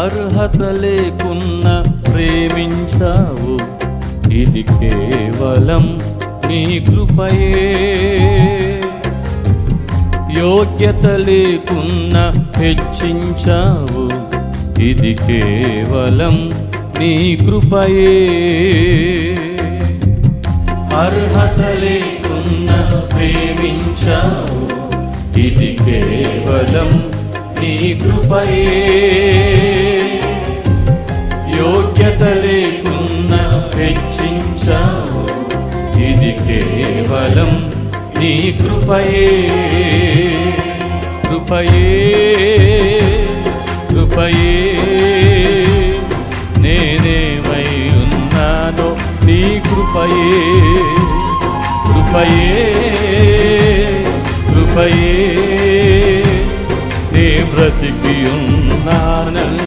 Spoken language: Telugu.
అర్హత లేకున్నా ప్రేమించావు, ఇది కేవలం నీ కృపయే. యోగ్యత లేకున్నా హెచ్చించావు, ఇది కేవలం నీ కృపయే. అర్హత లేకున్నా ప్రేమించావు, ఇది కేవలం నీ కృపయే. యోగ్యత లేకున్నా హెచ్చించావు, ఇది కేవలం నీ కృపయే. కృపయే కృపయే నేనేమై ఉన్నానో నీ కృపయే. కృపయే కృపయే నే బ్రతికి ఉన్నాను